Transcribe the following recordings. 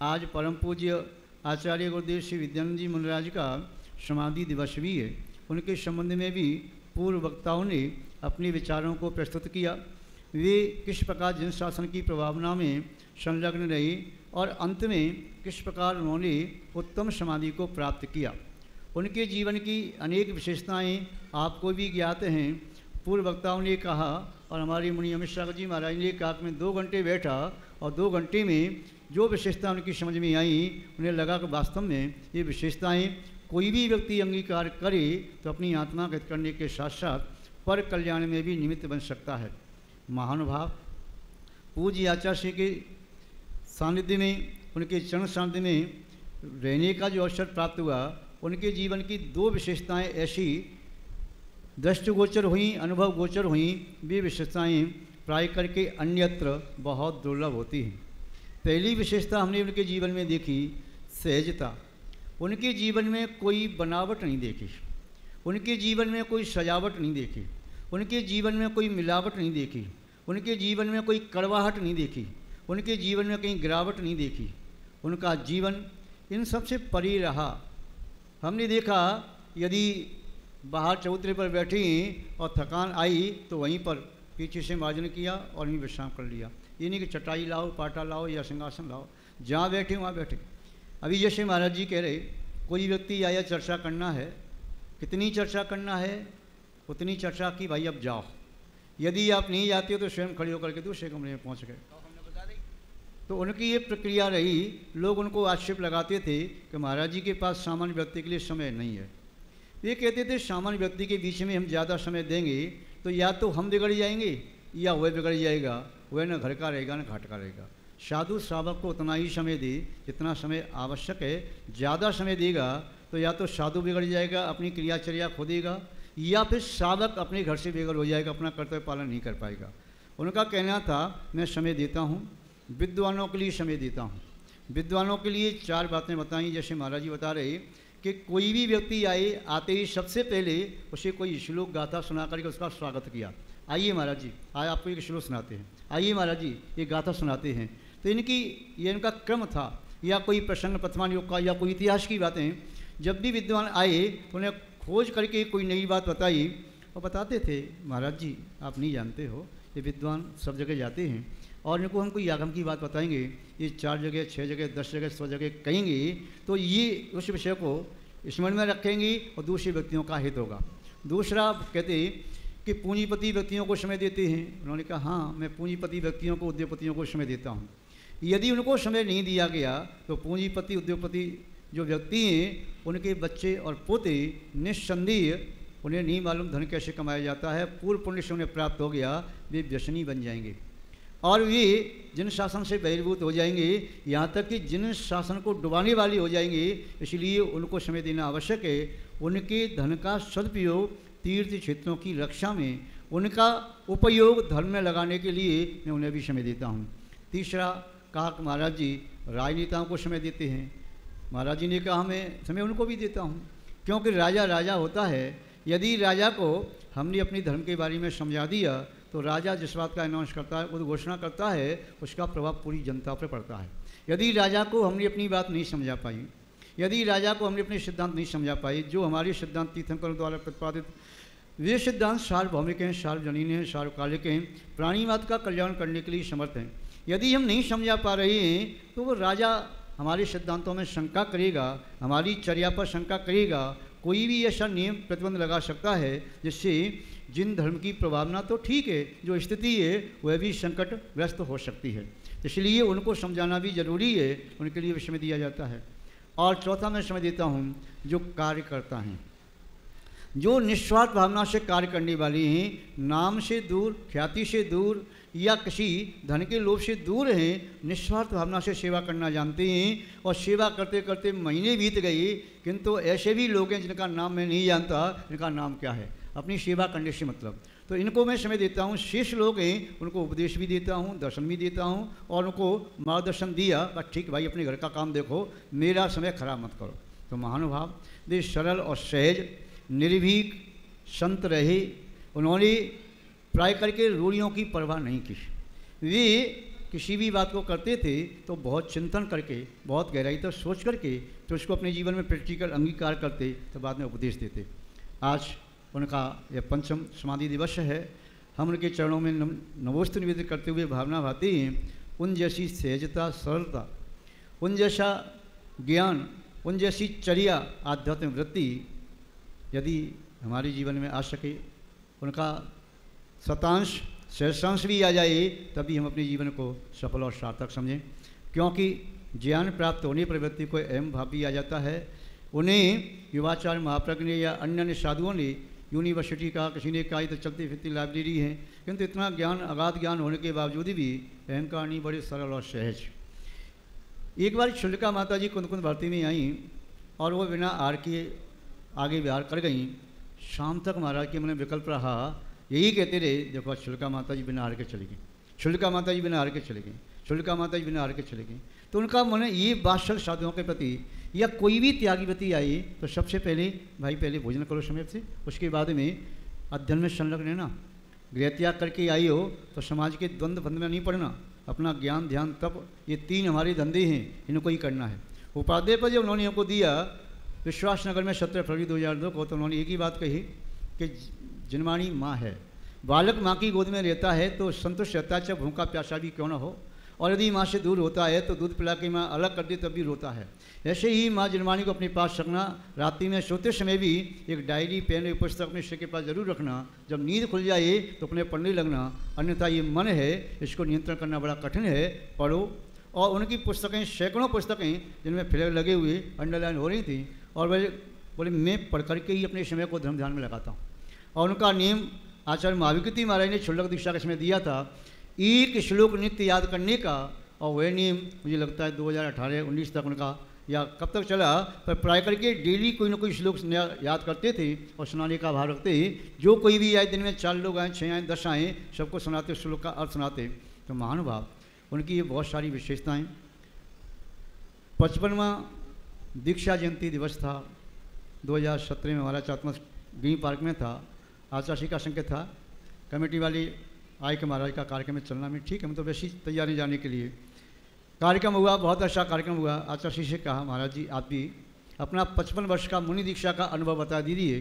आज परम पूज्य आचार्य गुरुदेव श्री विद्यानंद जी महाराज का समाधि दिवस भी है। उनके संबंध में भी पूर्व वक्ताओं ने अपने विचारों को प्रस्तुत किया। वे किस प्रकार जन शासन की प्रभावना में संलग्न रहे और अंत में किस प्रकार उन्होंने उत्तम समाधि को प्राप्त किया। उनके जीवन की अनेक विशेषताएं आपको भी ज्ञात हैं। पूर्व वक्ताओं ने कहा और हमारे मुनि अमित शाह जी महाराज ने कहा कि मैं 2 घंटे बैठा और 2 घंटे में जो विशेषता उनकी समझ में आई, उन्हें लगा कि वास्तव में ये विशेषताएं कोई भी व्यक्ति अंगीकार करे तो अपनी आत्मा का हित करने के साथ साथ पर कल्याण में भी निमित्त बन सकता है। महानुभाव पूज्य आचार्य के सानिध्य में, उनके चरण सानिध्य में रहने का जो अवसर प्राप्त हुआ, उनके जीवन की 2 विशेषताएं ऐसी दृष्टिगोचर हुई, अनुभव गोचर हुई। वे विशेषताएं प्राय करके अन्यत्र बहुत दुर्लभ होती हैं। पहली विशेषता हमने उनके जीवन में देखी सहजता। उनके जीवन में कोई बनावट नहीं देखी, उनके जीवन में कोई सजावट नहीं देखी, उनके जीवन में कोई मिलावट नहीं देखी, उनके जीवन में कोई कड़वाहट नहीं देखी, उनके जीवन में कहीं गिरावट नहीं देखी। उनका जीवन इन सबसे परे रहा। हमने देखा यदि बाहर चबूतरे पर बैठी और थकान आई तो वहीं पर पीछे से मार्जन किया और वहीं विश्राम कर लिया। ये नहीं कि चटाई लाओ, पाटा लाओ या सिंहासन लाओ, जहाँ बैठे वहाँ बैठे। अभी जैसे महाराज जी कह रहे, कोई व्यक्ति आया चर्चा करना है, कितनी चर्चा करना है उतनी चर्चा की, भाई अब जाओ। यदि आप नहीं जाते हो तो स्वयं खड़े होकर के दूसरे कमरे में पहुँच गए। तो उनकी ये प्रक्रिया रही। लोग उनको आक्षेप लगाते थे कि महाराज जी के पास सामान्य व्यक्ति के लिए समय नहीं है। ये कहते थे सामान्य व्यक्ति के बीच में हम ज़्यादा समय देंगे तो या तो हम बिगड़ जाएंगे या वह बिगड़ जाएगा, वह न घर का रहेगा न घाट का रहेगा। साधु श्रावक को उतना ही समय दे जितना समय आवश्यक है। ज़्यादा समय देगा तो या तो साधु बिगड़ जाएगा, अपनी क्रियाचर्या खो देगा, या फिर श्रावक अपने घर से बेघर हो जाएगा, अपना कर्तव्य पालन नहीं कर पाएगा। उनका कहना था मैं समय देता हूँ, विद्वानों के लिए समय देता हूँ। विद्वानों के लिए 4 बातें बताई। जैसे महाराज जी बता रहे कि कोई भी व्यक्ति आए, आते ही सबसे पहले उसे कोई श्लोक गाथा सुना करके उसका स्वागत किया। आइए महाराज जी, आज आपको एक श्लोक सुनाते हैं, आइए महाराज जी ये गाथा सुनाते हैं। तो ये इनका क्रम था। या कोई प्रसंग प्रथमान योग का या कोई इतिहास की बातें, जब भी विद्वान आए तो उन्हें खोज करके कोई नई बात बताई और बताते थे महाराज जी आप नहीं जानते हो, ये विद्वान सब जगह जाते हैं और इनको हम कोई आगम की बात बताएंगे, ये 4 जगह 6 जगह 10 जगह 100 जगह कहेंगे तो ये उस विषय को स्मरण में रखेंगे और दूसरे व्यक्तियों का हित होगा। दूसरा कहते कि पूंजीपति व्यक्तियों को समय देते हैं। उन्होंने कहा हाँ मैं पूंजीपति व्यक्तियों को, उद्योगपतियों को समय देता हूँ। यदि उनको समय नहीं दिया गया तो पूंजीपति उद्योगपति जो व्यक्ति हैं उनके बच्चे और पोते निस्संदेह, उन्हें नहीं मालूम धन कैसे कमाया जाता है, पूर्व पुण्य से उन्हें प्राप्त हो गया, वे व्यसनी बन जाएंगे और वे जिन शासन से बहिर्भूत हो जाएंगे, यहाँ तक कि जिन शासन को डुबाने वाले हो जाएंगे। इसलिए उनको समय देना आवश्यक है। उनके धन का सदुपयोग तीर्थ क्षेत्रों की रक्षा में, उनका उपयोग धर्म में लगाने के लिए मैं उन्हें भी समय देता हूँ। तीसरा कहा कि महाराज जी राजनेताओं को समय देते हैं। महाराज जी ने कहा मैं समय उनको भी देता हूँ, क्योंकि राजा राजा होता है। यदि राजा को हमने अपनी धर्म के बारे में समझा दिया तो राजा जिस बात का अनाउंस करता है, उद्घोषणा करता है, उसका प्रभाव पूरी जनता पर पड़ता है। यदि राजा को हमने अपनी बात नहीं समझा पाई, यदि राजा को हमने अपने सिद्धांत नहीं समझा पाए, जो हमारे सिद्धांत तीर्थंकरों द्वारा प्रतिपादित वे सिद्धांत सार्वभौमिक हैं, सार्वजनीन हैं, सार्वकालिक हैं, प्राणीमात्र का कल्याण करने के लिए समर्थ हैं। यदि हम नहीं समझा पा रहे हैं तो वो राजा हमारे सिद्धांतों में शंका करेगा, हमारी चर्या पर शंका करेगा। कोई भी ऐसा नियम प्रतिबंध लगा सकता है जिससे जिन धर्म की प्रभावना तो ठीक है, जो स्थिति है वह भी संकटग्रस्त हो सकती है। इसलिए उनको समझाना भी जरूरी है, उनके लिए समय दिया जाता है। और चौथा मैं समय देता हूँ जो कार्य करता हैं, जो निस्वार्थ भावना से कार्य करने वाले हैं, नाम से दूर, ख्याति से दूर या किसी धन के लोभ से दूर हैं, निस्वार्थ भावना से सेवा करना जानते हैं। और सेवा करते करते महीने बीत गए, किंतु ऐसे भी लोग हैं जिनका नाम मैं नहीं जानता, इनका नाम क्या है, अपनी सेवा करने से मतलब। तो इनको मैं समय देता हूँ। शेष लोग हैं उनको उपदेश भी देता हूँ, दर्शन भी देता हूँ और उनको मार्गदर्शन दिया, बस ठीक भाई अपने घर का काम देखो, मेरा समय खराब मत करो। तो महानुभाव वे सरल और सहज निर्भीक संत रहे। उन्होंने प्राय करके रूढ़ियों की परवाह नहीं की। वे किसी भी बात को करते थे तो बहुत चिंतन करके, बहुत गहराई तक सोच करके तो उसको अपने जीवन में प्रैक्टिकल अंगीकार करते, तो बाद में उपदेश देते। आज उनका यह 5वां समाधि दिवस है। हम उनके चरणों में नमोस्तु निवेदित करते हुए भावना भाते हैं, उन जैसी सहजता, सरलता, उन जैसा ज्ञान, उन जैसी चर्या, आध्यात्मिक वृत्ति यदि हमारे जीवन में आ सके, उनका शतांश सहस्रांश भी आ जाए, तभी हम अपने जीवन को सफल और सार्थक समझें। क्योंकि ज्ञान प्राप्त होने पर व्यक्ति को अहम भाव भी आ जाता है। उन्हें युवाचार्य महाप्रज्ञ ने या अन्य अन्य साधुओं ने यूनिवर्सिटी का, किसी ने कहा तो चलती फिरती लाइब्रेरी है, किंतु इतना ज्ञान, अगाध ज्ञान होने के बावजूद भी अहंकार नहीं, बड़े सरल और सहज। एक बार शुल्का माता जी कुंद कुंद भर्ती में आई और वो बिना आर के आगे विहार कर गई। शाम तक महाराज के मन में विकल्प रहा, यही कहते रहे, देखो शुल्का माता जी बिना हार के चली गई, शुल्का माता जी बिना हार के चली गई, शुल्का माता जी बिना हार के चली गई। तो उनका मन ये वात्सल साधुओं के प्रति, या कोई भी त्यागीवती आई तो सबसे पहले भाई पहले भोजन करो समय से, उसके बाद में अध्ययन में संलग्न रहना। गृह त्याग करके आई हो तो समाज के द्वंद्व बंध में नहीं पड़ना, अपना ज्ञान ध्यान तप, ये 3 हमारे धंधे हैं, इनको ही करना है। उपाध्याय पर जब उन्होंने हमको दिया विश्वासनगर में 17 फरवरी 2002 को, तो उन्होंने एक ही बात कही कि जिनवाणी माँ है, बालक माँ की गोद में रहता है तो संतुष्ट रहता है, चाहे भूखा प्यासा भी क्यों ना हो, और यदि माँ से दूर होता है तो दूध पिला के माँ अलग कर दे तब भी रोता है। ऐसे ही माँ जिनवाणी को अपने पास रखना, रात्रि में सोते समय भी एक डायरी, पेन, एक पुस्तक अपने सिर के पास जरूर रखना। जब नींद खुल जाए तो अपने पढ़ने लगना, अन्यथा ये मन है, इसको नियंत्रण करना बड़ा कठिन है। पढ़ो। और उनकी पुस्तकें, सैकड़ों पुस्तकें जिनमें फ्लैग लगे हुए अंडरलाइन हो रही थी, और बोले मैं पढ़ करके ही अपने समय को धर्म ध्यान में लगाता हूँ। और उनका नियम आचार्य महाविकृति महाराज ने क्षुल्लक दीक्षा के समय दिया था, एक श्लोक नित्य याद करने का। और वह नियम मुझे लगता है 2018-19 तक उनका, या कब तक चला, पर प्राय करके डेली कोई ना कोई श्लोक याद करते थे और सुनाने का भाव रखते। जो कोई भी आए, दिन में 4 लोग आए, 6 आए, 10 आए, सबको सुनाते, श्लोक का अर्थ सुनाते। तो महानुभाव उनकी ये बहुत सारी विशेषताएँ। 55वां दीक्षा जयंती दिवस था 2017 में, हमारा चातमस ग्रीन पार्क में था। आचार्य का संकेत था, कमेटी वाली आए के महाराज का कार्यक्रम में चलना में, ठीक है, हम तो वैसी तैयारी जाने के लिए। कार्यक्रम हुआ, बहुत अच्छा कार्यक्रम हुआ। आचार्य से कहा, महाराज जी आप भी अपना 55 वर्ष का मुनि दीक्षा का अनुभव बता दीजिए।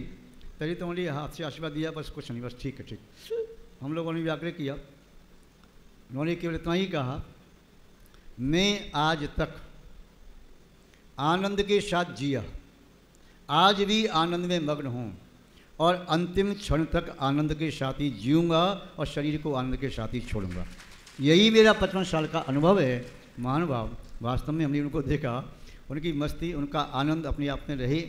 पहले तो उन्होंने हाथ से आशीर्वाद दिया, बस कुछ नहीं, बस ठीक है, ठीक। हम लोगों ने व्याग्रह किया। उन्होंने केवल इतना ही कहा, मैं आज तक आनंद के साथ जिया, आज भी आनंद में मग्न हूँ, और अंतिम क्षण तक आनंद के साथ ही जीऊँगा और शरीर को आनंद के साथ ही छोड़ूंगा। यही मेरा 55 साल का अनुभव है। महानुभाव वास्तव में हमने उनको देखा, उनकी मस्ती, उनका आनंद अपने आप में रहे।